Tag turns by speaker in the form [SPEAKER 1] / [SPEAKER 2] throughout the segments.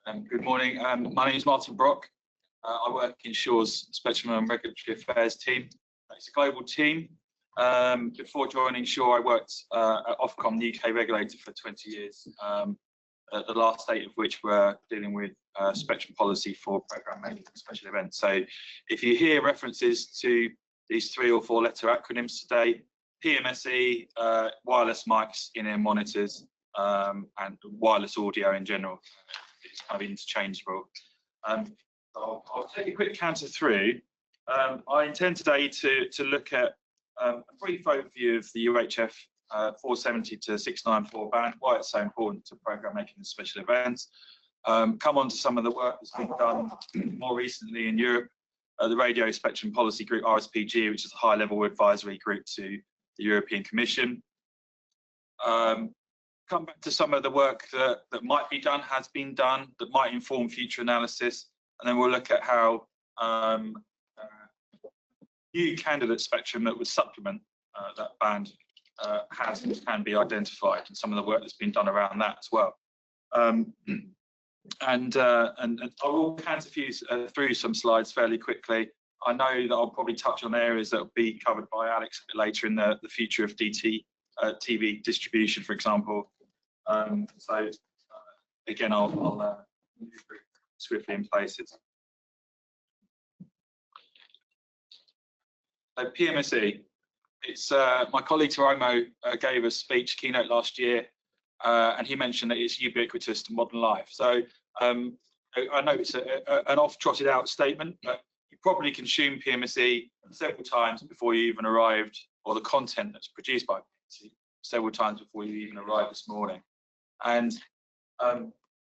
[SPEAKER 1] Good morning. My name is Martin Brock. I work in Shure's Spectrum and Regulatory Affairs team. It's a global team. Before joining Shure, I worked at Ofcom, the UK regulator, for 20 years, the last 8 of which were dealing with spectrum policy for programme making and special events. So if you hear references to these 3 or 4 letter acronyms today, PMSE, wireless mics, in-ear monitors, and wireless audio in general. It's kind of interchangeable. I'll take a quick canter through. I intend today to look at a brief overview of the UHF 470 to 694 band, why it's so important to programme making and special events. Come on to some of the work that's been done more recently in Europe, the Radio Spectrum Policy Group, RSPG, which is a high-level advisory group to the European Commission. Come back to some of the work that might be done, has been done, that might inform future analysis, and then we'll look at how new candidate spectrum that would supplement that band has and can be identified, and some of the work that's been done around that as well. And I will canter through some slides fairly quickly. I know that I'll probably touch on areas that will be covered by Alex a bit later in the future of TV distribution, for example. Again, I'll move swiftly in places. So PMSE, it's my colleague Taromo gave a speech keynote last year, and he mentioned that it's ubiquitous to modern life. So I know it's an oft-trotted out statement, but you probably consumed PMSE several times before you even arrived, or the content that's produced by PMSE several times before you even arrived this morning. And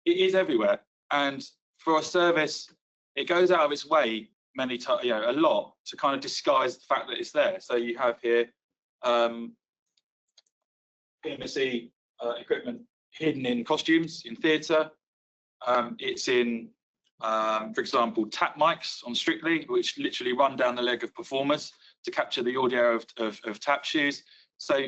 [SPEAKER 1] it is everywhere. And for a service, it goes out of its way many times, a lot, to kind of disguise the fact that it's there. So you have here PMSE equipment hidden in costumes in theatre. It's in, for example, tap mics on Strictly, which literally run down the leg of performers to capture the audio of tap shoes. So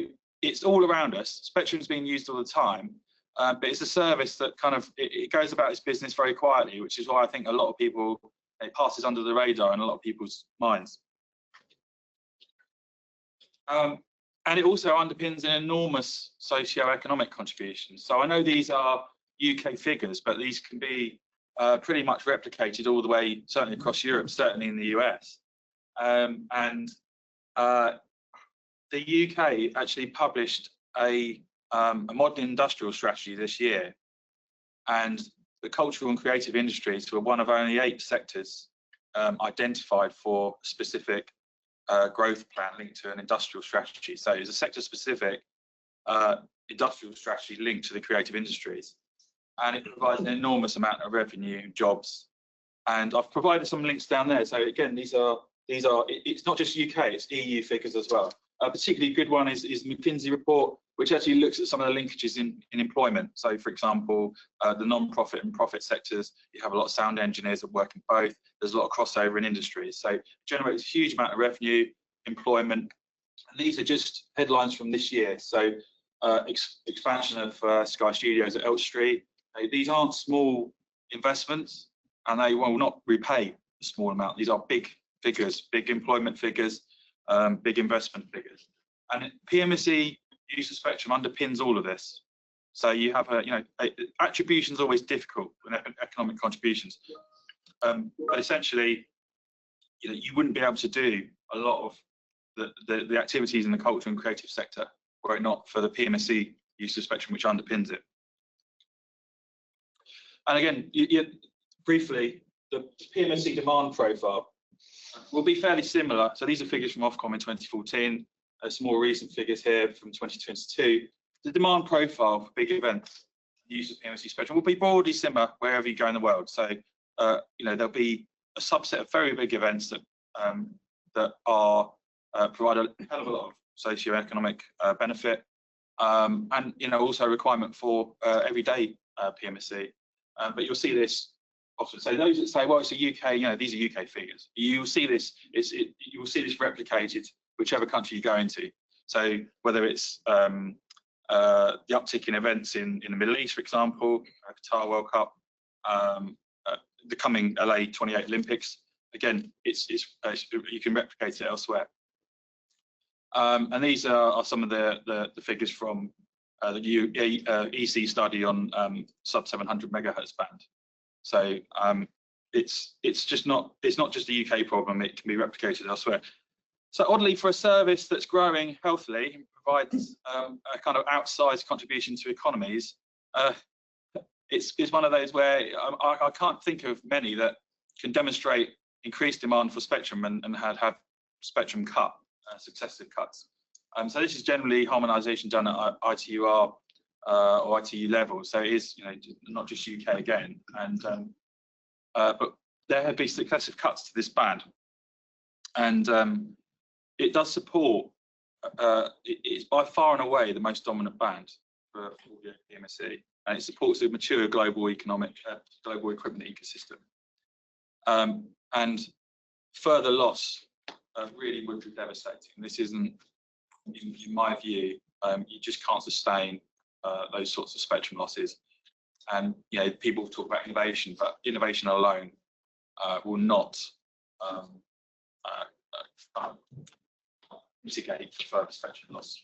[SPEAKER 1] it's all around us. Spectrum's being used all the time, but it's a service that kind of it goes about its business very quietly, which is why I think a lot of people, it passes under the radar in a lot of people's minds. And it also underpins an enormous socio-economic contribution. So I know these are UK figures, but these can be pretty much replicated all the way, certainly across Europe, certainly in the US. And the UK actually published a modern industrial strategy this year, and the cultural and creative industries were one of only 8 sectors identified for specific growth plan linked to an industrial strategy. So it's a sector-specific industrial strategy linked to the creative industries, and it provides an enormous amount of revenue, jobs, and I've provided some links down there. So again, these are it's not just UK, it's EU figures as well. A particularly good one is McKinsey report, which actually looks at some of the linkages in employment. So, for example, the non-profit and profit sectors, you have a lot of sound engineers that work in both. There's a lot of crossover in industries. So, it generates a huge amount of revenue, employment. And these are just headlines from this year. So, expansion of Sky Studios at Elstree. These aren't small investments, and they will not repay a small amount. These are big figures, big employment figures, big investment figures. And PMSE use of spectrum underpins all of this. So you have attribution is always difficult with economic contributions, but essentially, you wouldn't be able to do a lot of the activities in the cultural and creative sector were it not for the PMSE use of spectrum, which underpins it. And again, briefly, the PMSE demand profile will be fairly similar. So these are figures from Ofcom in 2014. Some more recent figures here from 2022. The demand profile for big events, the use of PMSE spectrum, will be broadly similar wherever you go in the world. So, there'll be a subset of very big events that are provide a hell of a lot of socio-economic benefit, and also a requirement for everyday PMSE. But you'll see this often. So those that say, well, it's a UK, these are UK figures. You will see this. You will see this replicated whichever country you go into. So whether it's the uptick in events in the Middle East, for example, Qatar World Cup, the coming LA 28 Olympics. Again, you can replicate it elsewhere. And these are some of the figures from the EC study on sub 700 megahertz band. So it's not just a UK problem; it can be replicated elsewhere. So oddly, for a service that's growing healthily and provides a kind of outsized contribution to economies, it's one of those where I can't think of many that can demonstrate increased demand for spectrum and have spectrum cut, successive cuts. So this is generally harmonisation done at ITUR or ITU level. So it is, not just UK again. And but there have been successive cuts to this band, and it does support. It's by far and away the most dominant band for audio PMSE, and it supports a mature global economic, global equipment ecosystem. And further loss really would be devastating. This isn't, in my view, you just can't sustain those sorts of spectrum losses. And people talk about innovation, but innovation alone will not mitigate further spectrum loss.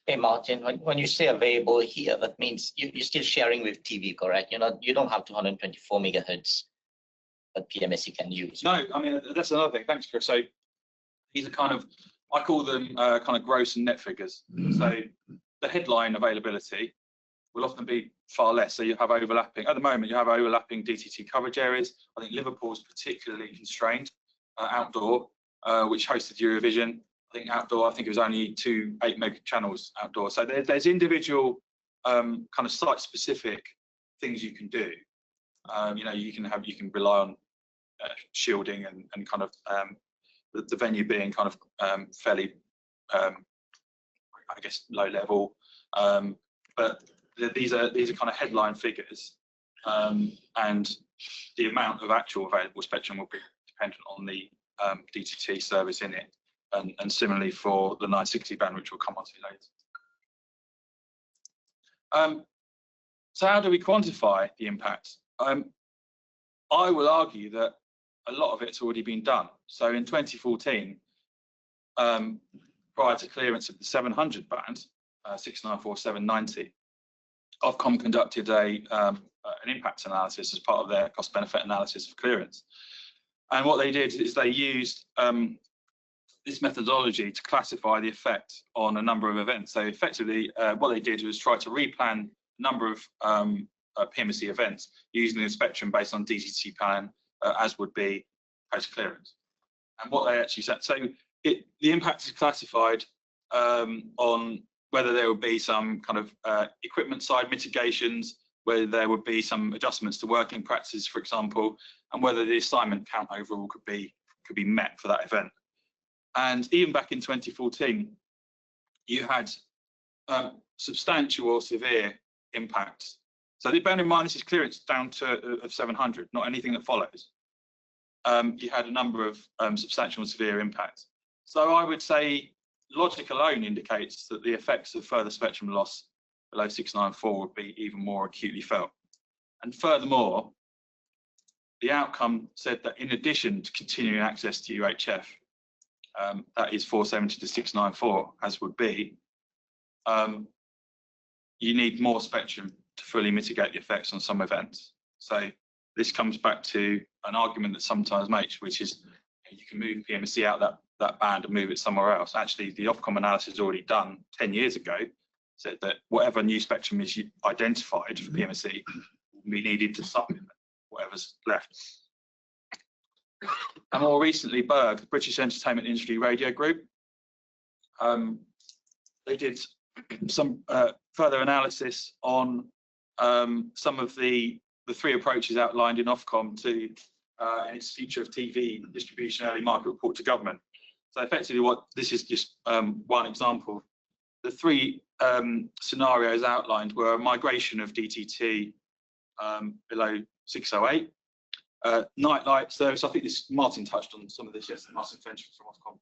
[SPEAKER 2] Hey Martin, when you say available here, that means you're still sharing with TV, correct? You don't have 224 megahertz that PMSE can use.
[SPEAKER 1] No, I mean that's another thing. Thanks, Chris. So these are kind of, I call them kind of gross and net figures. So the headline availability will often be far less. So you have overlapping. At the moment, you have overlapping DTT coverage areas. I think Liverpool's particularly constrained. Outdoor, which hosted Eurovision. I think outdoor, it was only 2 8 meg channels outdoor. So there's individual kind of site-specific things you can do. You can rely on shielding and kind of the venue being kind of fairly, I guess, low level. But these are kind of headline figures, and the amount of actual available spectrum will be dependent on the DTT service in it, and similarly for the 960 band, which we'll come on to later. So how do we quantify the impact? I will argue that a lot of it's already been done. So in 2014, prior to clearance of the 700 band, 694, 790, Ofcom conducted an impact analysis as part of their cost-benefit analysis of clearance. And what they did is they used this methodology to classify the effect on a number of events. So effectively, what they did was try to replan a number of PMSE events using the spectrum based on DTT plan, as would be post-clearance. And what they actually said, so the impact is classified on whether there would be some kind of equipment side mitigations, whether there would be some adjustments to working practices, for example, and whether the assignment count overall could be met for that event. And even back in 2014, you had substantial or severe impacts. So bear in mind, this is clearance down to 700, not anything that follows. You had a number of substantial and severe impacts. So I would say logic alone indicates that the effects of further spectrum loss below 694 would be even more acutely felt. And furthermore, the outcome said that in addition to continuing access to UHF, that is 470 to 694, as would be, you need more spectrum to fully mitigate the effects on some events. So this comes back to an argument that sometimes makes, which is you can move PMSE out that band and move it somewhere else. Actually, the Ofcom analysis already done 10 years ago said that whatever new spectrum is identified for PMSE will be needed to supplement whatever's left. And more recently, BERG, the British Entertainment Industry Radio Group, they did some further analysis on some of the 3 approaches outlined in Ofcom to its future of TV distribution early market report to government. So effectively, what this is just one example. The 3 scenarios outlined were a migration of DTT below 608, nightlight service. I think this Martin touched on some of this yesterday. Martin Fenchman from Ofcom,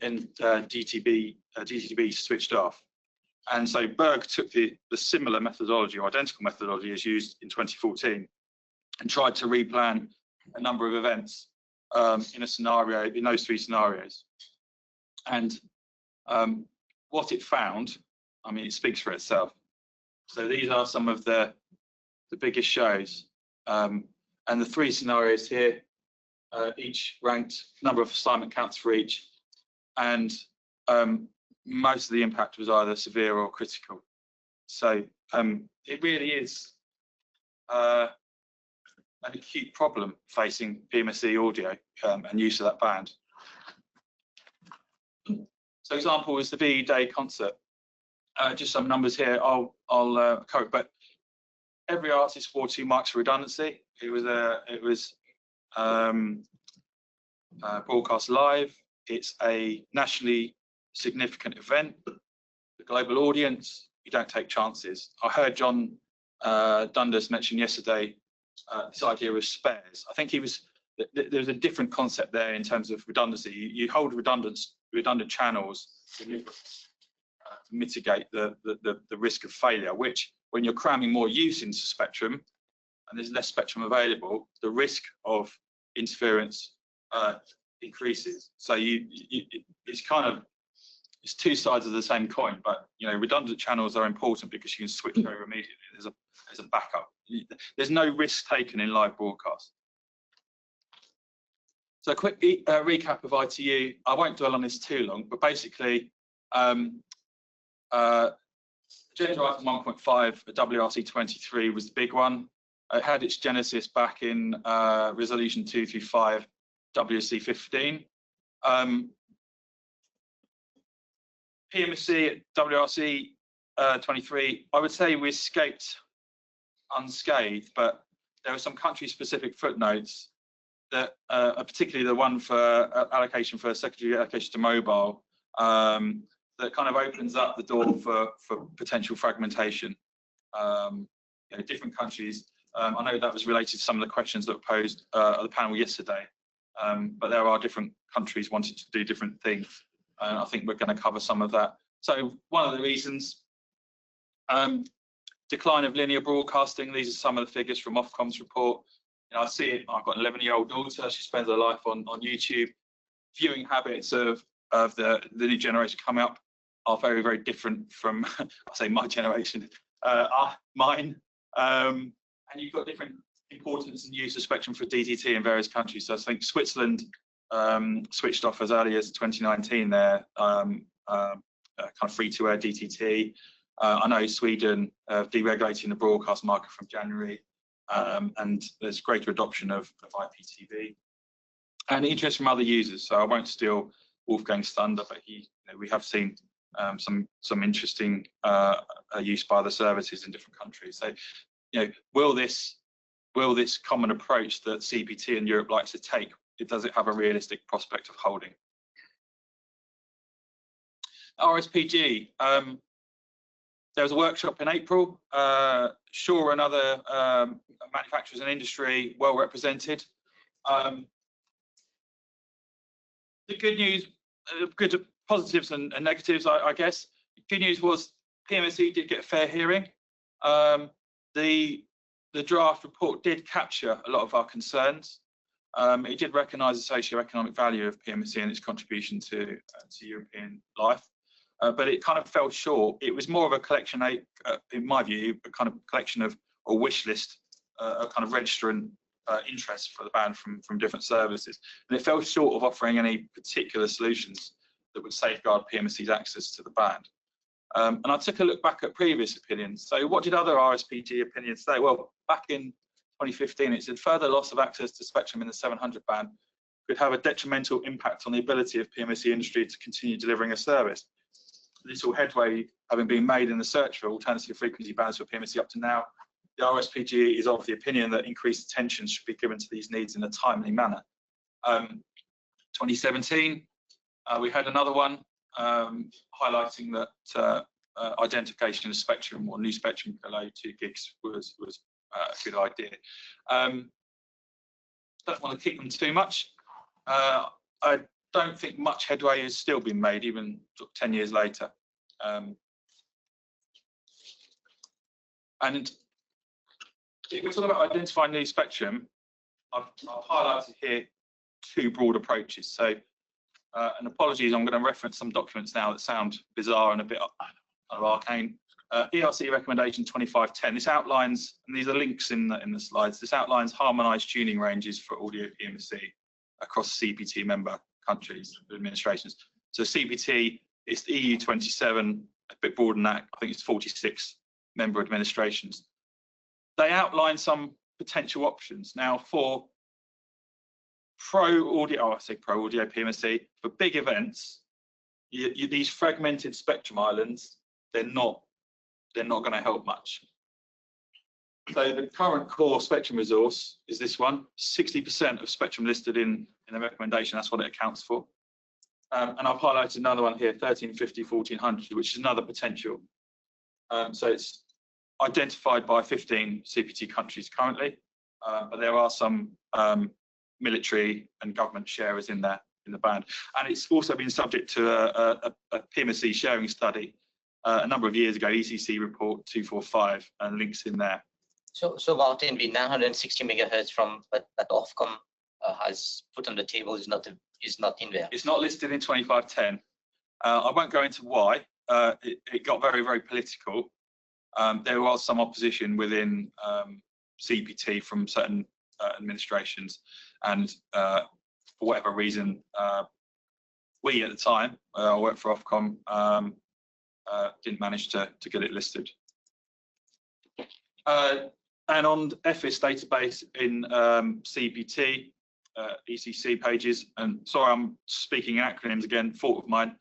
[SPEAKER 1] and DTB switched off. And so BERG took the similar methodology, or identical methodology, as used in 2014, and tried to replan a number of events in those three scenarios. And what it found, I mean, it speaks for itself. So these are some of the biggest shows, and the three scenarios here, each ranked number of assignment counts for each, and most of the impact was either severe or critical. So it really is an acute problem facing PMSE audio and use of that band. So example is the VE Day concert. Just some numbers here. I'll cover, but every artist wore 2 mics for redundancy. It was broadcast live. It's a nationally significant event. The global audience. You don't take chances. I heard John Dundas mention yesterday this idea of spares. I think there's a different concept there in terms of redundancy. You hold redundant channels to mitigate the risk of failure, which when you're cramming more use into spectrum and there's less spectrum available, the risk of interference increases. So it's two sides of the same coin, but redundant channels are important because you can switch over immediately. There's a backup. There's no risk taken in live broadcast. So a quick recap of ITU. I won't dwell on this too long, but basically, Gender item 1.5, WRC23 was the big one. It had its genesis back in resolution 235, WC15. PMSC at WRC 23, I would say we escaped unscathed, but there were some country-specific footnotes that, particularly the one for allocation for secondary allocation to mobile, that kind of opens up the door for potential fragmentation. Different countries. I know that was related to some of the questions that were posed at the panel yesterday, but there are different countries wanting to do different things. And I think we're going to cover some of that. So one of the reasons, decline of linear broadcasting. These are some of the figures from Ofcom's report. I see it. I've got an 11-year-old daughter. She spends her life on YouTube. Viewing habits of the new generation coming up are very, very different from, I say my generation, mine. And you've got different importance and use of spectrum for DTT in various countries. So I think Switzerland switched off as early as 2019 their kind of free-to-air DTT. I know Sweden deregulating the broadcast market from January, and there's greater adoption of IPTV and interest from other users. So I won't steal Wolfgang's thunder, but we have seen some interesting use by other services in different countries. So, will this common approach that CPT and Europe likes to take, does it have a realistic prospect of holding? RSPG. There was a workshop in April. Shure and other manufacturers and industry well represented. The good news, good positives and negatives, I guess. Good news was PMSE did get a fair hearing. The draft report did capture a lot of our concerns. It did recognise the socio-economic value of PMSE and its contribution to European life. But it kind of fell short. It was more of a collection, in my view, a kind of collection of a wish list, a kind of registrant interest for the band from different services. And it fell short of offering any particular solutions that would safeguard PMSE's access to the band. And I took a look back at previous opinions. So what did other RSPG opinions say? Well, back in 2015, it said further loss of access to spectrum in the 700 band could have a detrimental impact on the ability of PMSE industry to continue delivering a service. Little headway having been made in the search for alternative frequency bands for PMSE up to now, the RSPG is of the opinion that increased attention should be given to these needs in a timely manner. 2017, we had another one highlighting that identification of spectrum or new spectrum below 2 gigs was a good idea. Don't want to kick them too much. I don't think much headway has still been made, even 10 years later. And If we're talking about identifying new spectrum, I've highlighted here two broad approaches. So, and apologies, I'm going to reference some documents now that sound bizarre and a bit arcane. ERC recommendation 2510. This outlines, and these are links in the slides. This outlines harmonised tuning ranges for audio PMC across CPT member countries, administrations. So CPT is the EU 27, a bit broader than that. I think it's 46 member administrations. They outline some potential options. Now, for pro audio PMC, for big events, these fragmented spectrum islands, they're not going to help much. So the current core spectrum resource is this one, 60% of spectrum listed in the recommendation, that's what it accounts for. And I've highlighted another one here, 1350, 1400, which is another potential. So it's identified by 15 CPT countries currently, but there are some military and government sharers in there in the band. And it's also been subject to a PMSC sharing study a number of years ago, ECC report 245, and links in there.
[SPEAKER 2] So Martin, the 960 megahertz from that Ofcom has put on the table is not in there.
[SPEAKER 1] It's not listed in 2510. I won't go into why. It got very, very political. There was some opposition within CPT from certain administrations, and for whatever reason, we at the time, I worked for Ofcom, didn't manage to get it listed. And on FIS database in CPT, ECC pages, and sorry, I'm speaking in acronyms again, fault of mine.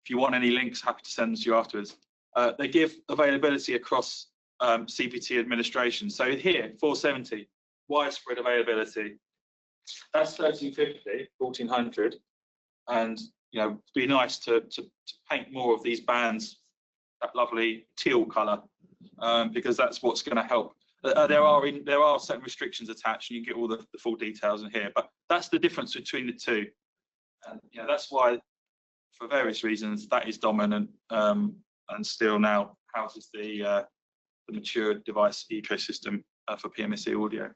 [SPEAKER 1] If you want any links, happy to send them to you afterwards. They give availability across CPT administration. So here, 470, widespread availability. That's 1350, 1400, and it'd be nice to paint more of these bands that lovely teal colour, because that's what's going to help. There are certain restrictions attached, and you can get all the full details in here. But that's the difference between the two, and that's why, for various reasons, that is dominant, and still now houses the mature device ecosystem for PMSC audio.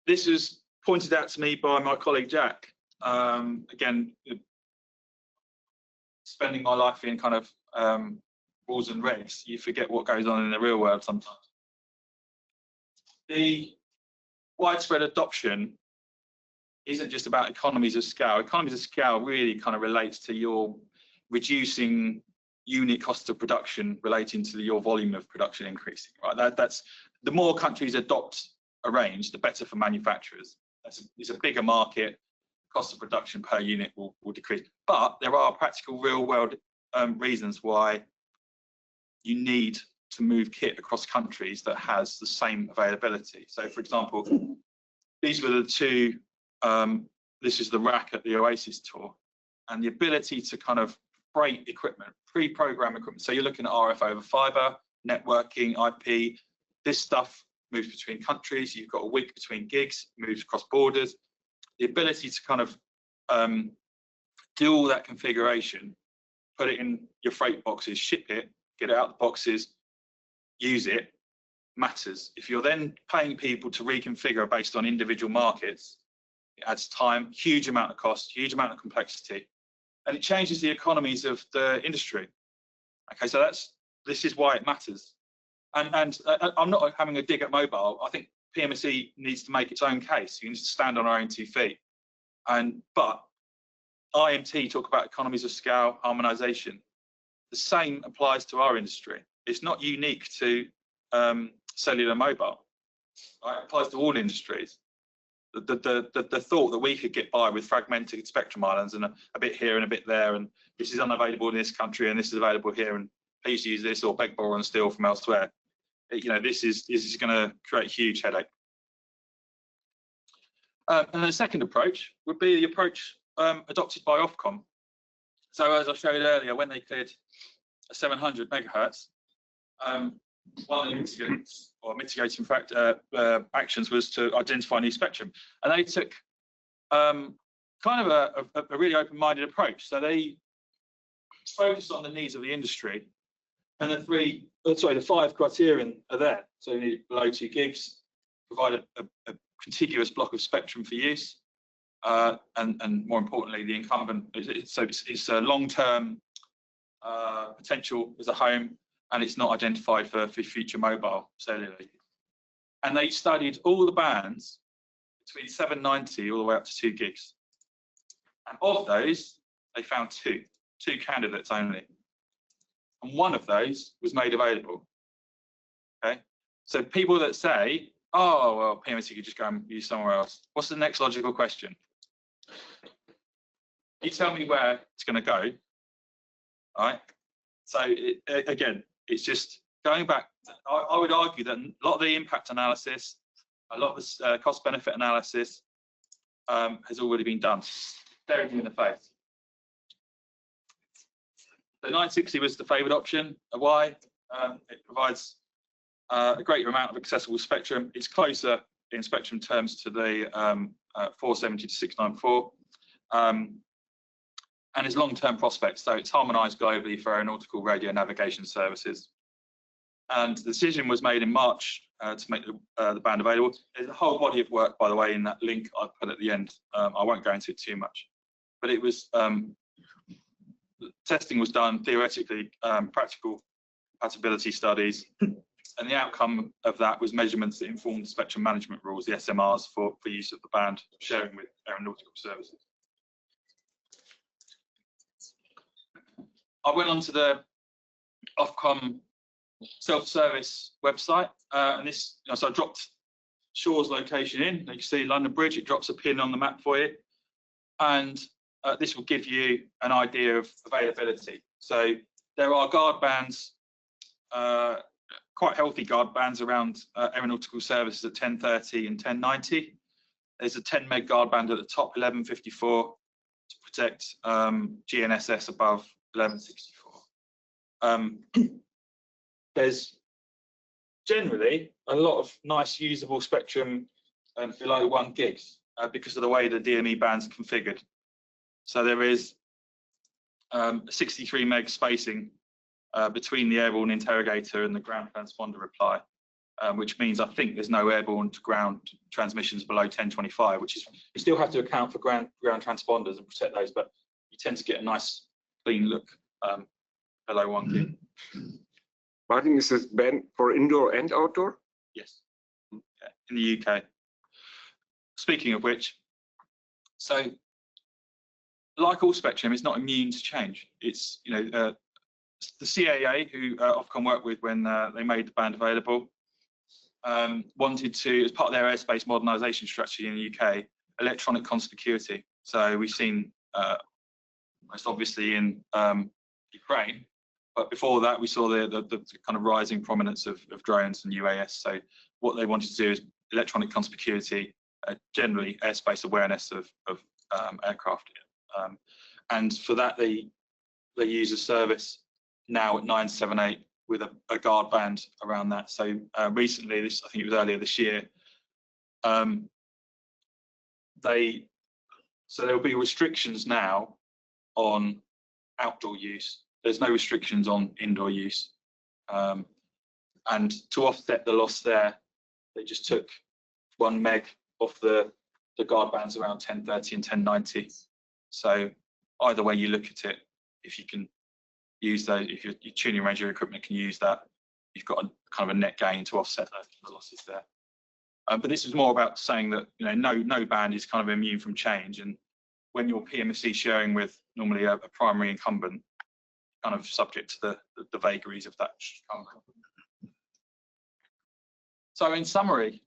[SPEAKER 1] This was pointed out to me by my colleague Jack. Again, spending my life in kind of rules and regs, you forget what goes on in the real world sometimes. The widespread adoption isn't just about economies of scale. Economies of scale really kind of relates to your reducing unit cost of production relating to your volume of production increasing, right? That's the more countries adopt a range, the better for manufacturers. It's a bigger market, cost of production per unit will decrease. But there are practical real world reasons why you need to move kit across countries that has the same availability. So for example, these were the two, this is the rack at the Oasis tour, and the ability to kind of freight equipment, pre-program equipment. So you're looking at RF over fiber, networking, IP, this stuff moves between countries. You've got a WIG between gigs, moves across borders. The ability to kind of do all that configuration, put it in your freight boxes, ship it, get it out the boxes, use it, matters. If you're then paying people to reconfigure based on individual markets, it adds time, huge amount of cost, huge amount of complexity, and it changes the economies of the industry. Okay, so this is why it matters. And I'm not having a dig at mobile. I think PMSC needs to make its own case. You need to stand on our own 2 feet. But IMT talk about economies of scale, harmonisation. The same applies to our industry. It's not unique to cellular mobile. Right? It applies to all industries. The thought that we could get by with fragmented spectrum islands and a bit here and a bit there, and this is unavailable in this country and this is available here, and please use this or beg, borrow and steal from elsewhere. This is going to create a huge headache. And the second approach would be the approach adopted by Ofcom. So as I showed earlier, when they cleared 700 megahertz, one of the mitigating actions was to identify new spectrum, and they took kind of a really open-minded approach. So they focused on the needs of the industry, And the 5 criterion are there. So you need below 2 gigs, provide a contiguous block of spectrum for use, and more importantly, the incumbent. It's a long-term potential as a home, and it's not identified for future mobile cellular. And they studied all the bands between 790 all the way up to 2 gigs. And of those, they found two candidates only. And one of those was made available. Okay, so people that say, "Oh, well, PMSC could just go and use somewhere else." What's the next logical question? You tell me where it's going to go. All right. So again, it's just going back. I would argue that a lot of the impact analysis, a lot of the cost-benefit analysis has already been done. Staring you in the face. The 960 was the favoured option. Why? It provides a greater amount of accessible spectrum. It's closer in spectrum terms to the 470 to 694, and it's long-term prospects. So it's harmonised globally for aeronautical radio navigation services. And the decision was made in March to make the band available. There's a whole body of work, by the way, in that link I put at the end. I won't go into it too much, but it was testing was done, theoretically, practical compatibility studies, and the outcome of that was measurements that informed spectrum management rules, the SMRs, for use of the band, sharing with aeronautical services. I went onto the Ofcom self-service website, and this, so I dropped Shure's location in. You can see London Bridge, it drops a pin on the map for you, and this will give you an idea of availability. So there are guard bands, quite healthy guard bands around aeronautical services at 1030 and 1090. There's a 10 meg guard band at the top, 1154, to protect GNSS above 1164. There's generally a lot of nice usable spectrum below 1 gigs because of the way the DME band's configured. So there is 63 meg spacing between the airborne interrogator and the ground transponder reply, which means I think there's no airborne to ground transmissions below 1025, which is, you still have to account for ground transponders and protect those, but you tend to get a nice clean look below 1 gig.
[SPEAKER 3] Martin, is this band for indoor and outdoor?
[SPEAKER 1] Yes, yeah, in the UK. Speaking of which, so like all spectrum, it's not immune to change. It's, you know, the CAA, who Ofcom worked with when they made the band available, wanted to, as part of their airspace modernisation strategy in the UK, electronic conspicuity. So we've seen, most obviously in Ukraine, but before that we saw the kind of rising prominence of drones and UAS. So what they wanted to do is electronic conspicuity, generally airspace awareness of aircraft. And for that they use a service now at 978 with a guard band around that. So recently, I think it was earlier this year, so there will be restrictions now on outdoor use. There's no restrictions on indoor use. And to offset the loss there, they just took 1 meg off the guard bands around 1030 and 1090. So either way you look at it, if you can use those, if your tuning range, your equipment can use that, you've got a kind of a net gain to offset the losses there. But this is more about saying that, you know, no band is kind of immune from change, and when you're PMSC sharing with normally a primary incumbent, kind of subject to the vagaries of that. So in summary,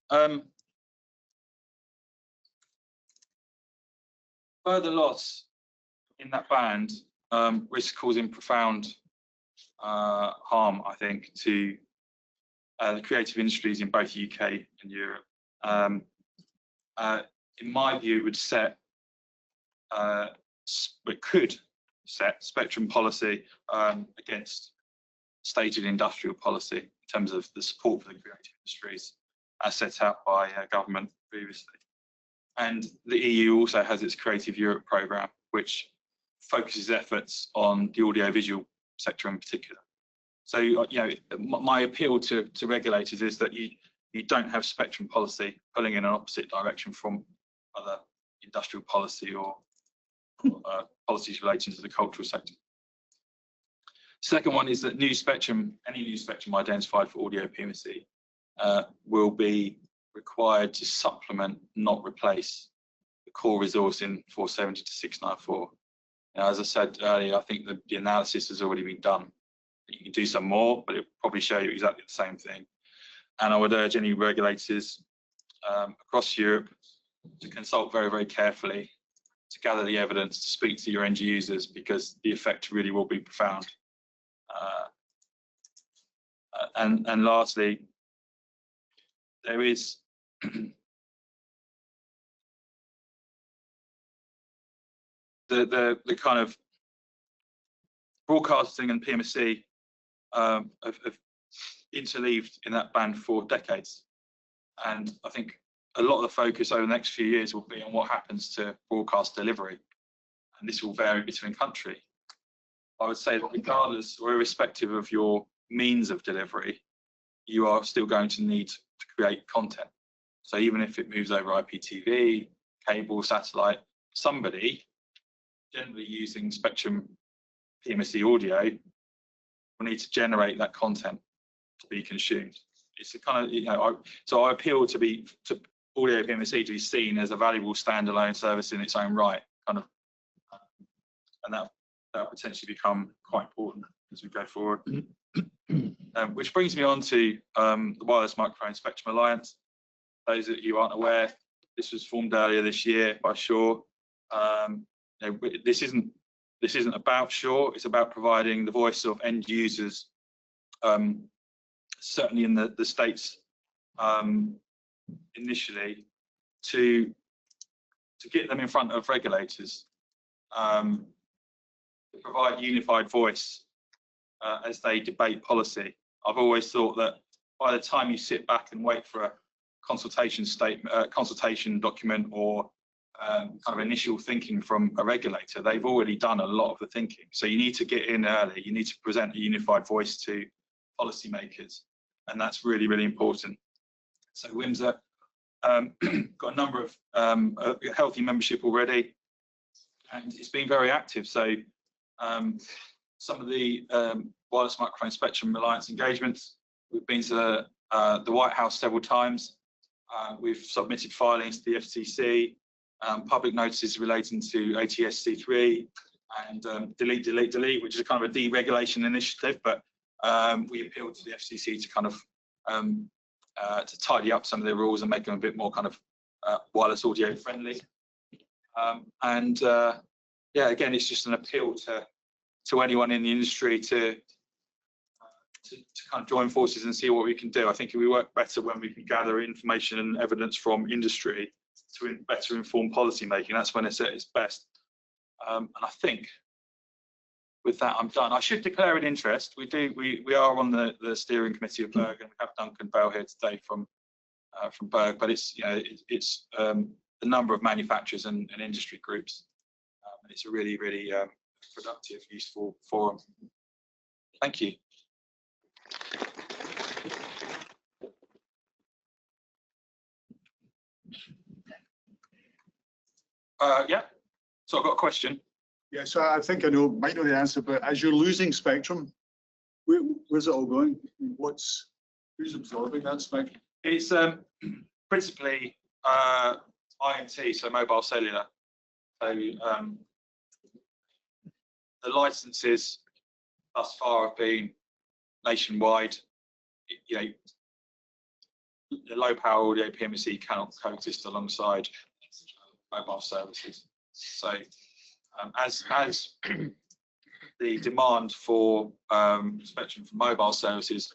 [SPEAKER 1] further loss in that band risks causing profound harm, I think, to the creative industries in both UK and Europe. In my view, it would set, it could set spectrum policy against stated industrial policy in terms of the support for the creative industries as set out by government previously. And the EU also has its Creative Europe programme, which focuses efforts on the audiovisual sector in particular. So my appeal to regulators is that you don't have spectrum policy pulling in an opposite direction from other industrial policy or policies relating to the cultural sector. Second one is that any new spectrum identified for audio PMSE will be required to supplement, not replace, the core resource in 470 to 694. Now, as I said earlier, I think the analysis has already been done. You can do some more, but it will probably show you exactly the same thing. And I would urge any regulators across Europe to consult very, very carefully, to gather the evidence, to speak to your end users, because the effect really will be profound. And lastly, there is the kind of broadcasting and PMSE have interleaved in that band for decades, and I think a lot of the focus over the next few years will be on what happens to broadcast delivery, and this will vary between country. I would say that regardless or irrespective of your means of delivery, you are still going to need to create content. So even if it moves over IPTV, cable, satellite, somebody generally using spectrum PMSE audio will need to generate that content to be consumed. It's a kind of, so I appeal to audio PMSE to be seen as a valuable standalone service in its own right, kind of, and that potentially become quite important as we go forward. Which brings me on to the Wireless Microphone Spectrum Alliance. Those of you who aren't aware, this was formed earlier this year by Shure. This isn't about Shure. It's about providing the voice of end users, certainly in the States initially, to get them in front of regulators, to provide unified voice as they debate policy. I've always thought that by the time you sit back and wait for a consultation statement, consultation document, or kind of initial thinking from a regulator, they've already done a lot of the thinking. So you need to get in early. You need to present a unified voice to policymakers, and that's really, really important. So WIMSA got a number of healthy membership already, and it's been very active. So some of the Wireless Microphone Spectrum Alliance engagements, we've been to the White House several times. We've submitted filings to the FCC, public notices relating to ATSC3 and delete, which is a kind of a deregulation initiative, but we appealed to the FCC to kind of to tidy up some of the rules and make them a bit more kind of wireless audio friendly. Yeah, again, it's just an appeal to anyone in the industry to kind of join forces and see what we can do. I think we work better when we can gather information and evidence from industry to better inform policy making. That's when it's at its best. And I think with that, I'm done. I should declare an interest. We are on the steering committee of Berg, and we have Duncan Bell here today from Berg. But it's it's a number of manufacturers and industry groups. It's a really, really productive, useful forum. Thank you. Yeah, so I've got a question.
[SPEAKER 4] Yeah, so I think I might know the answer, but as you're losing spectrum, where's it all going? Who's absorbing that spectrum?
[SPEAKER 1] It's principally IMT, so mobile cellular. So the licenses thus far have been nationwide. The low power audio PMSE cannot coexist alongside mobile services. So as the demand for spectrum for mobile services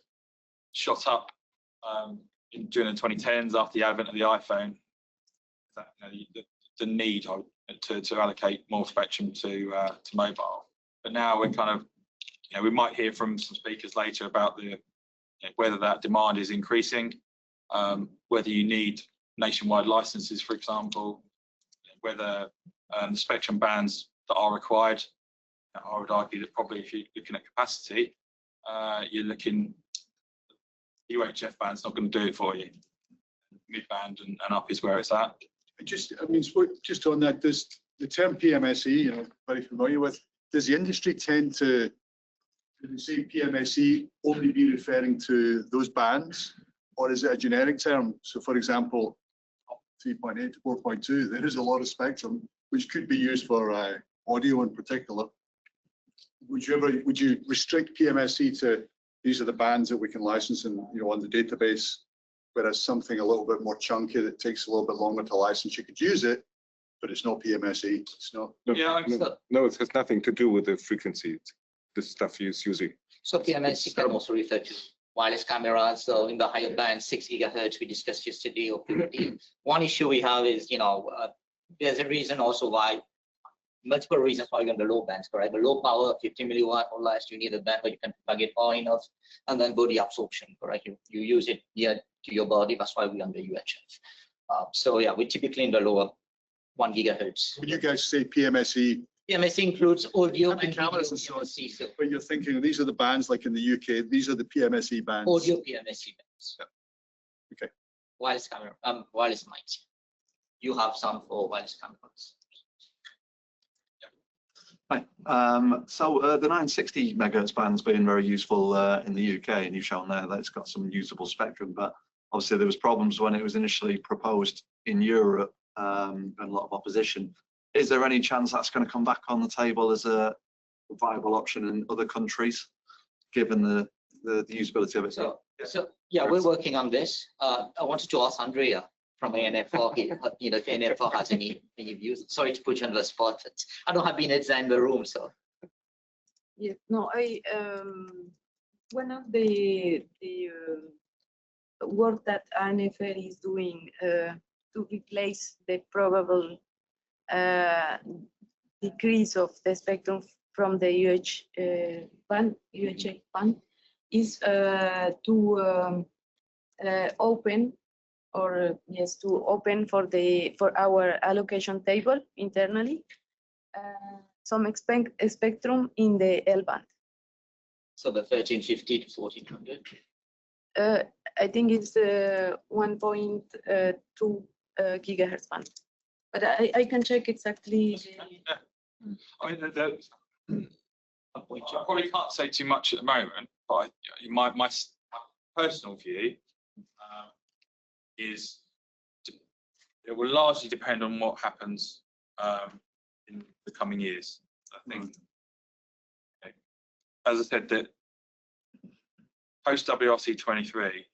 [SPEAKER 1] shot up during the 2010s after the advent of the iPhone, the need to allocate more spectrum to mobile. But now we're kind of, we might hear from some speakers later about whether that demand is increasing, whether you need nationwide licenses, for example, whether the spectrum bands that are required. I would argue that probably if you're looking at capacity, you're looking, UHF band's not going to do it for you. Mid-band and up is where it's at.
[SPEAKER 4] Just on that, does the term PMSE, very familiar with, does the industry tend to, do they say PMSE only be referring to those bands, or is it a generic term? So for example, 3.8 to 4.2, there is a lot of spectrum which could be used for audio in particular. Would you restrict PMSE to these are the bands that we can license and on the database, whereas something a little bit more chunky that takes a little bit longer to license, you could use it, but it's not PMSE. It's not.
[SPEAKER 3] No, it has nothing to do with the frequency. The stuff you're using.
[SPEAKER 2] So PMSE can also refer to wireless cameras. So in the higher band, 6 gigahertz we discussed yesterday or 15. One issue we have is, there's a reason also why, multiple reasons why you're on the low bands, correct? The low power, 50 milliwatt or less, you need a band where you can plug it far enough, and then body absorption, correct? You use it near to your body. That's why we're on the UHF. So yeah, we're typically in the lower 1 gigahertz.
[SPEAKER 4] When you guys say PMSE,
[SPEAKER 2] PMSE includes audio
[SPEAKER 4] and
[SPEAKER 2] and
[SPEAKER 4] cameras
[SPEAKER 2] video
[SPEAKER 4] and
[SPEAKER 2] PMSE, so
[SPEAKER 4] but you're thinking these are the bands like in the UK, these are the PMSE bands.
[SPEAKER 2] audio PMSE bands.
[SPEAKER 4] Yeah. Okay.
[SPEAKER 2] Wireless camera, wireless mics. You have some for wireless cameras.
[SPEAKER 5] Right. So the 960 megahertz band's been very useful in the UK, and you've shown there that it's got some usable spectrum. But obviously there was problems when it was initially proposed in Europe, and a lot of opposition. Is there any chance that's going to come back on the table as a viable option in other countries, given the usability of it?
[SPEAKER 2] So yeah, we're working on this. I wanted to ask Andrea from ANFR here, if ANFR has any views. Sorry to put you on the spot, but I don't have been in the room, so.
[SPEAKER 6] Yeah, no, one of the work that ANFR is doing to replace the probable decrease of the spectrum from the UHF band is to open for our allocation table internally some spectrum in the L band.
[SPEAKER 2] So the 1350 to 1400.
[SPEAKER 6] I think it's 1.2 gigahertz band, but I can check exactly.
[SPEAKER 1] I mean, I probably can't say too much at the moment, but my personal view is it will largely depend on what happens in the coming years. I think, as I said, that post WRC 23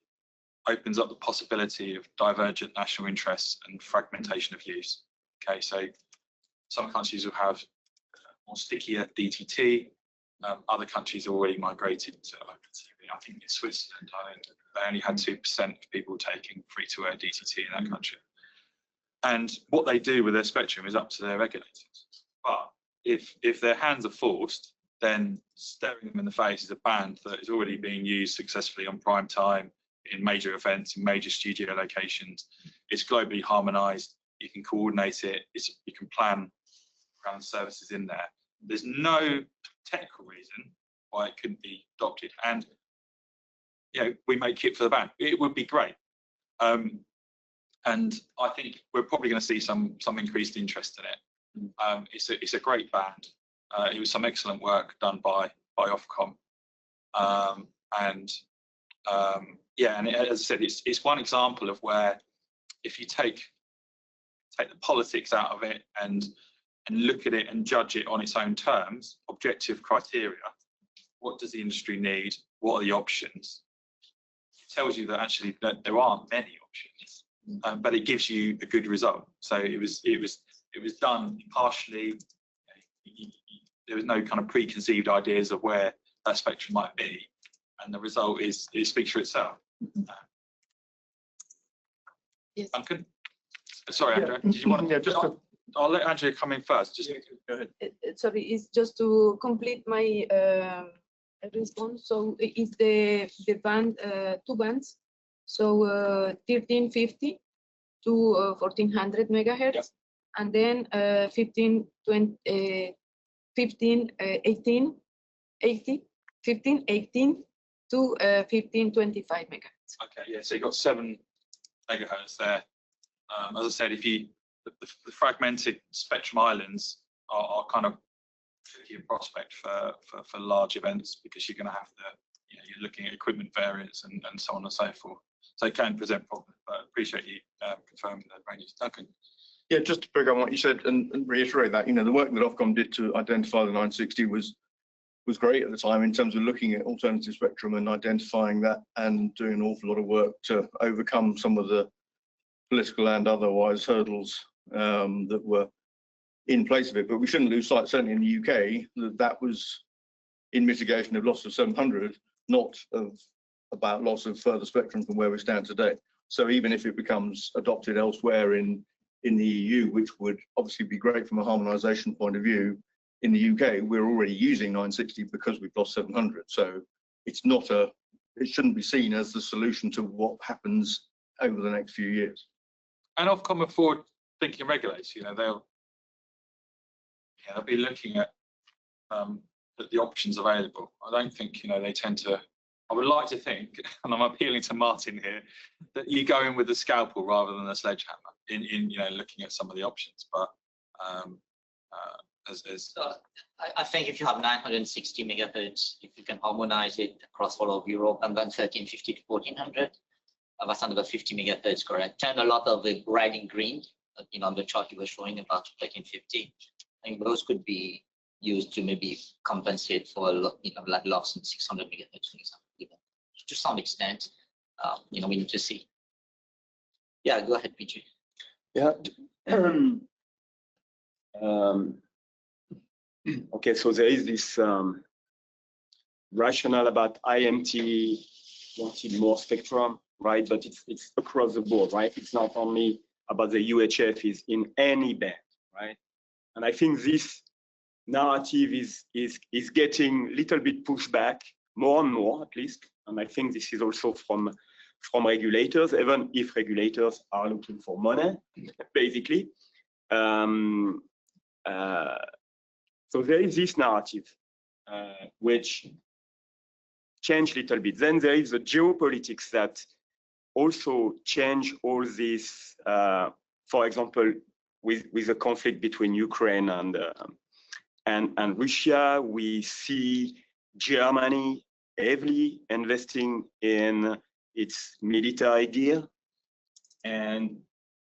[SPEAKER 1] opens up the possibility of divergent national interests and fragmentation of use. Okay, so some countries will have more stickier DTT. Other countries already migrated to open TV. I think in Switzerland, they only had 2% of people taking free-to-air DTT in that country. And what they do with their spectrum is up to their regulators. But if their hands are forced, then staring them in the face is a band that is already being used successfully on prime time, in major events, in major studio locations. It's globally harmonized. You can coordinate it. You can plan around services in there. There's no technical reason why it couldn't be adopted. And we make kit for the band. It would be great. And I think we're probably going to see some increased interest in it. It's a great band. It was some excellent work done by Ofcom. And as I said, it's one example of where if you take the politics out of it and look at it and judge it on its own terms, objective criteria, what does the industry need? What are the options? It tells you that actually that there aren't many options, but it gives you a good result. So it was done partially. There was no kind of preconceived ideas of where that spectrum might be, and the result it speaks for itself.
[SPEAKER 6] Yes.
[SPEAKER 1] Duncan? Sorry, Andrea. Did you want to? I'll let Andrea come in first. Just go ahead.
[SPEAKER 6] Sorry, it's just to complete my response. So it's the band, two bands. So 1350 to 1400 megahertz, yep. And then 1880 1518 to 1525 megahertz.
[SPEAKER 1] Okay, yeah, so you've got 7 megahertz there. As I said, if you the fragmented spectrum islands are kind of tricky prospect for large events, because you're going to have to, you're looking at equipment variants and so on and so forth. So it can present problems, but I appreciate you confirming the ranges. Duncan.
[SPEAKER 7] Yeah, just to pick up on what you said and reiterate that, the work that Ofcom did to identify the 960 was great at the time in terms of looking at alternative spectrum and identifying that, and doing an awful lot of work to overcome some of the political and otherwise hurdles that were in place of it. But we shouldn't lose sight, certainly in the UK, that was in mitigation of loss of 700, not about loss of further spectrum from where we stand today. So even if it becomes adopted elsewhere in the EU, which would obviously be great from a harmonisation point of view, in the UK, we're already using 960 because we've lost 700. So it's not it shouldn't be seen as the solution to what happens over the next few years.
[SPEAKER 1] And Ofcom are forward-thinking regulators. They'll be looking at the options available. I don't think they tend to. I would like to think, and I'm appealing to Martin here, that you go in with a scalpel rather than a sledgehammer in looking at some of the options. But
[SPEAKER 2] So I think if you have 960 megahertz, if you can harmonize it across all of Europe, and then 1350 to 1400, that's another 50 megahertz, correct? And a lot of the red and green, on the chart you were showing about 1350, I think those could be used to maybe compensate for like loss in 600 megahertz, for example. To some extent, we need to see. Yeah, go ahead, PJ.
[SPEAKER 8] Yeah. Okay, so there is this rationale about IMT wanting more spectrum, right? But it's across the board, right? It's not only about the UHF, is in any band, right? And I think this narrative is getting a little bit pushed back, more and more at least. And I think this is also from regulators, even if regulators are looking for money, basically. So there is this narrative, which changed a little bit. Then there is the geopolitics that also change all this. For example, with the conflict between Ukraine and Russia, we see Germany heavily investing in its military gear, and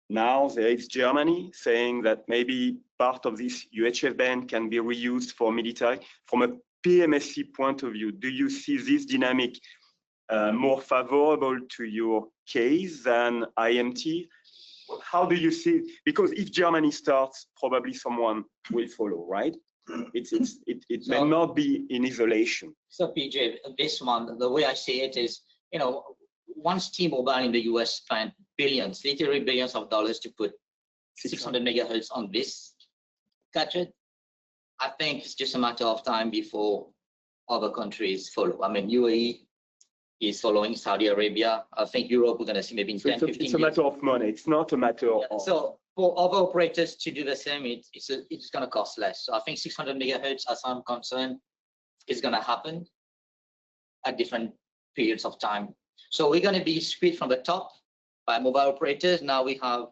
[SPEAKER 8] now there is Germany saying that maybe part of this UHF band can be reused for military. From a PMSC point of view, do you see this dynamic more favorable to your case than IMT? How do you see? Because if Germany starts, probably someone will follow, right? It may not be in isolation.
[SPEAKER 2] So PJ, this one, the way I see it is, once T-Mobile in the US spent billions, literally billions of dollars to put 600 megahertz on this gadget, I think it's just a matter of time before other countries follow. I mean, UAE is following, Saudi Arabia. I think Europe, we're going to see maybe in 10, 15 years.
[SPEAKER 8] It's a matter of money. It's not a matter of.
[SPEAKER 2] So for other operators to do the same, it's going to cost less. So I think 600 megahertz, as I'm concerned, is going to happen at different periods of time. So we're going to be squeezed from the top by mobile operators. Now we have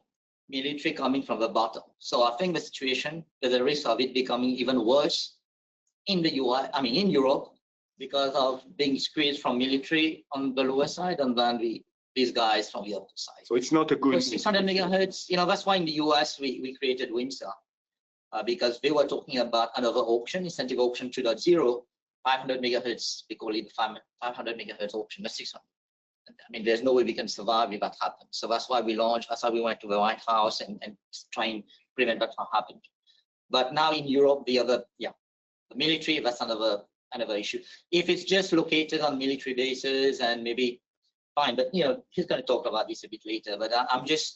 [SPEAKER 2] military coming from the bottom. So I think the situation, there's a risk of it becoming even worse in the UI, I mean in Europe, because of being squeezed from military on the lower side, and then these guys from the upper side.
[SPEAKER 8] So it's not a good.
[SPEAKER 2] 600 megahertz, that's why in the US we created Windsor, because they were talking about another auction, incentive auction 2.0, 500 megahertz. We call it 500 megahertz auction, not 600. I mean, there's no way we can survive if that happens. So that's why we launched. That's why we went to the White House and try and prevent that from happening. But now in Europe, the military, that's another issue. If it's just located on military bases and maybe fine, but he's going to talk about this a bit later. But I'm just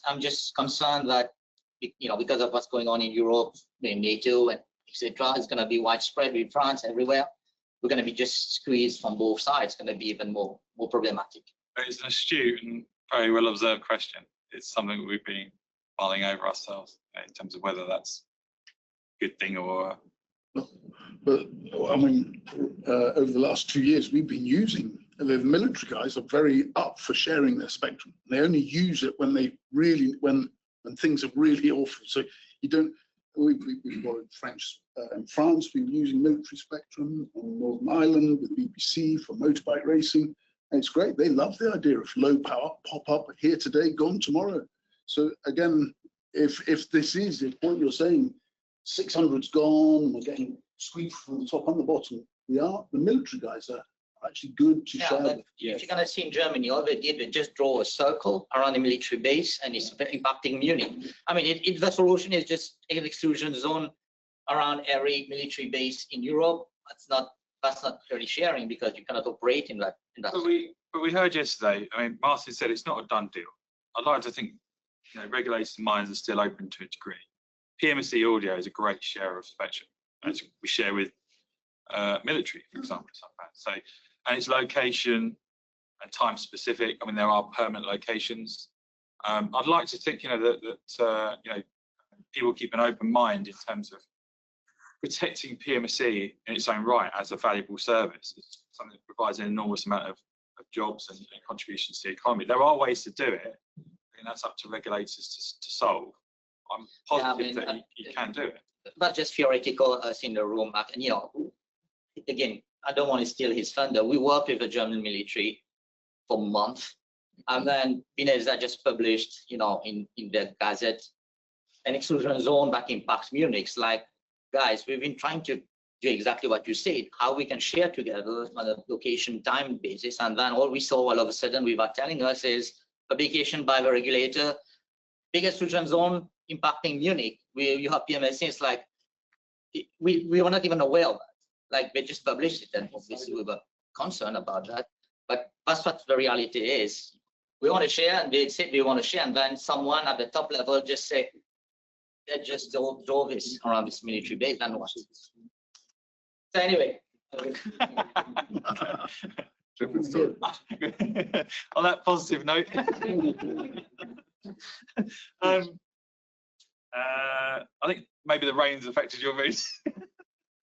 [SPEAKER 2] concerned that because of what's going on in Europe, in NATO and etc., it's going to be widespread with France everywhere. We're going to be just squeezed from both sides. It's going to be even more problematic.
[SPEAKER 1] It's an astute and very well observed question. It's something we've been mulling over ourselves in terms of whether that's a good thing or.
[SPEAKER 9] But I mean, over the last 2 years, we've been using, the military guys are very up for sharing their spectrum. They only use it when they really, when things are really awful. So you don't, we've got in French, in France, we've been using military spectrum on Northern Ireland with BBC for motorbike racing. And it's great. They love the idea of low power, pop up here today, gone tomorrow. So again, if this is, if what you're saying, 600's gone, we're getting squeezed from the top and the bottom, the military guys are actually good to share.
[SPEAKER 2] But if you're going to see in Germany, all they did, they just draw a circle around the military base and it's impacting Munich. I mean, if the solution is just an exclusion zone around every military base in Europe, that's not really sharing because you cannot operate in that.
[SPEAKER 1] But we heard yesterday, I mean, Martin said it's not a done deal. I'd like to think, you know, regulators' minds are still open to a degree. PMSC audio is a great share of spectrum, as we share with military, for example. So, and it's location and time specific. I mean, there are permanent locations. I'd like to think, you know, that you know, people keep an open mind in terms of protecting PMSC in its own right as a valuable service. It's something that provides an enormous amount of jobs and contributions to the economy. There are ways to do it, and that's up to regulators to solve. I'm positive that you can do it.
[SPEAKER 2] Not just theoretical us in the room. And, you know, again, I don't want to steal his thunder. We worked with the German military for months. And then Bineza just published, you know, in the Gazette, an exclusion zone back in Pax Munich. Like, guys, we've been trying to do exactly what you said, how we can share together on a location time basis. And then all we saw all of a sudden we were telling us is publication by the regulator, big exclusion zone impacting Munich. You have PMSC, it's like, we were not even aware of that. Like, they just published it, and obviously we were concerned about that. But that's what the reality is. We want to share, and they said they want to share, and then someone at the top level just say, let's just draw this around this military base, and what? So anyway.
[SPEAKER 1] On that positive note. I think maybe the rain's affected your mood.